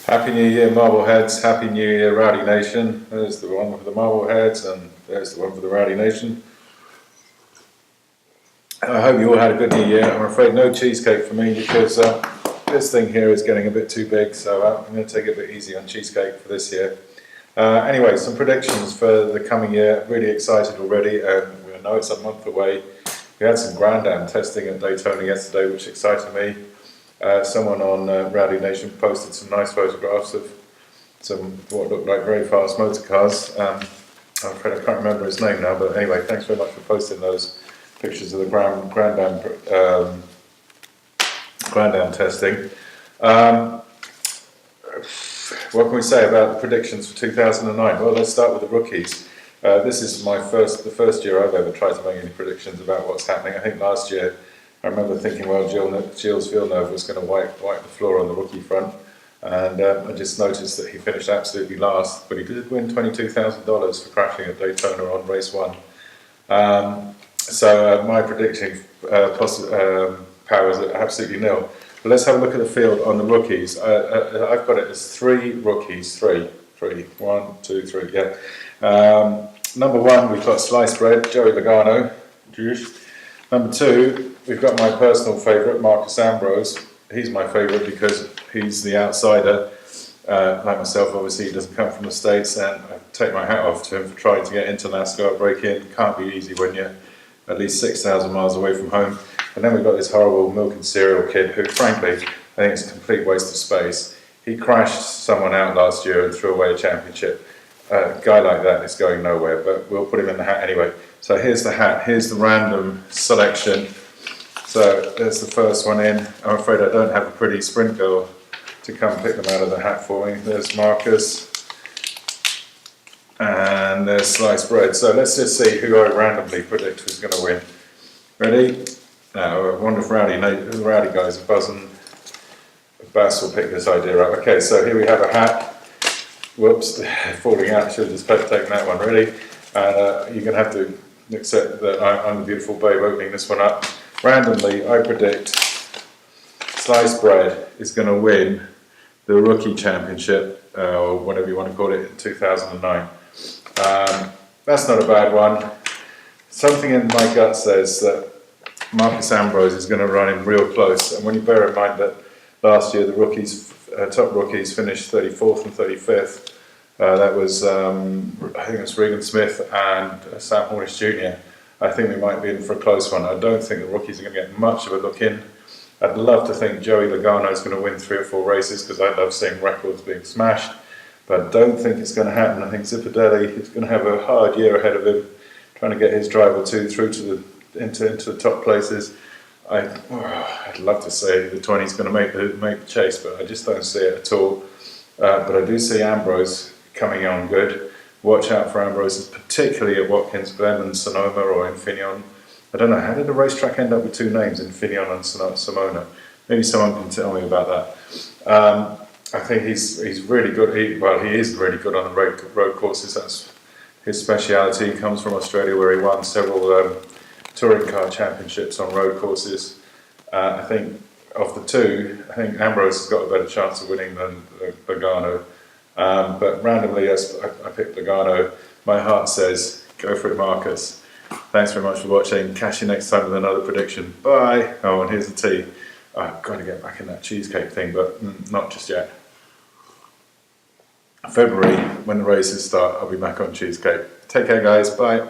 Happy New Year, Marbleheads. Happy New Year, Rowdy Nation. There's the one for the Marbleheads, and there's the one for the Rowdy Nation. I hope you all had a good New Year. I'm afraid no cheesecake for me because this thing here is getting a bit too big, so I'm going to take it a bit easy on cheesecake for this year. Anyway, some predictions for the coming year. Really excited already. We know it's a month away. We had some Grand Am testing at Daytona yesterday, which excited me. Someone on Rowdy Nation posted some nice photographs of some what looked like very fast motor cars. I'm afraid I can't remember his name now, but anyway, thanks very much for posting those pictures of the Grand Am testing. What can we say about the predictions for 2009? Well, let's start with the rookies. This is the first year I've ever tried to make any predictions about what's happening. I think last year I remember thinking, well, Gilles Villeneuve was going to wipe the floor on the rookie front, and I just noticed that he finished absolutely last, but he did win $22,000 for crashing at Daytona on race one. So my predicting power is absolutely nil. But let's have a look at the field on the rookies. I've got it as three rookies, three. 1, 2, 3, yeah. Number one, we've got sliced bread, Joey Logano. Number two, we've got my personal favourite, Marcos Ambrose. He's my favourite because he's the outsider. Like myself, obviously, he doesn't come from the States, and I take my hat off to him for trying to get into NASCAR, break in. Can't be easy when you're at least 6,000 miles away from home. And then we've got this horrible milk and cereal kid who, frankly, I think it's a complete waste of space. He crashed someone out last year and threw away a championship. A guy like that is going nowhere, but we'll put him in the hat anyway. So here's the hat, here's the random selection. So there's the first one in. I'm afraid I don't have a pretty sprint girl to come pick them out of the hat for me. There's Marcus. And there's sliced bread. So let's just see who I randomly predict is going to win. Ready? Now, I wonder if the Rowdy guys are buzzing. Bass will pick this idea up. Okay, so here we have a hat. Whoops, falling out. Should have just taken that one. Ready? And you're going to have to accept that I'm the beautiful babe opening this one up. Randomly, I predict sliced bread is going to win the rookie championship, or whatever you want to call it, in 2009. That's not a bad one. Something in my gut says that Marcos Ambrose is going to run him real close, and when you bear in mind that last year the top rookies finished 34th and 35th, that was I think it was Regan Smith and Sam Hornish Jr. I think we might be in for a close one. I don't think the rookies are going to get much of a look in. I'd love to think Joey Logano is going to win 3 or 4 races because I love seeing records being smashed, but I don't think it's going to happen. I think Zipadelli is going to have a hard year ahead of him, trying to get his drive or two through to into the top places. I'd love to say the 20 is going to make the chase, but I just don't see it at all. But I do see Ambrose coming on good. Watch out for Ambrose, particularly at Watkins Glen and Sonoma or Infineon. I don't know, how did the racetrack end up with 2 names, Infineon and Sonoma? Maybe someone can tell me about that. I think he's really good. He is really good on the road courses. That's his speciality. He comes from Australia, where he won several touring car championships on road courses. I think of the two, I think Ambrose has got a better chance of winning than Logano. But randomly, I picked Logano. My heart says, go for it, Marcus. Thanks very much for watching. Catch you next time with another prediction. Bye. Oh, and here's the tea. I've got to get back in that cheesecake thing, but not just yet. February, when the races start, I'll be back on cheesecake. Take care, guys. Bye.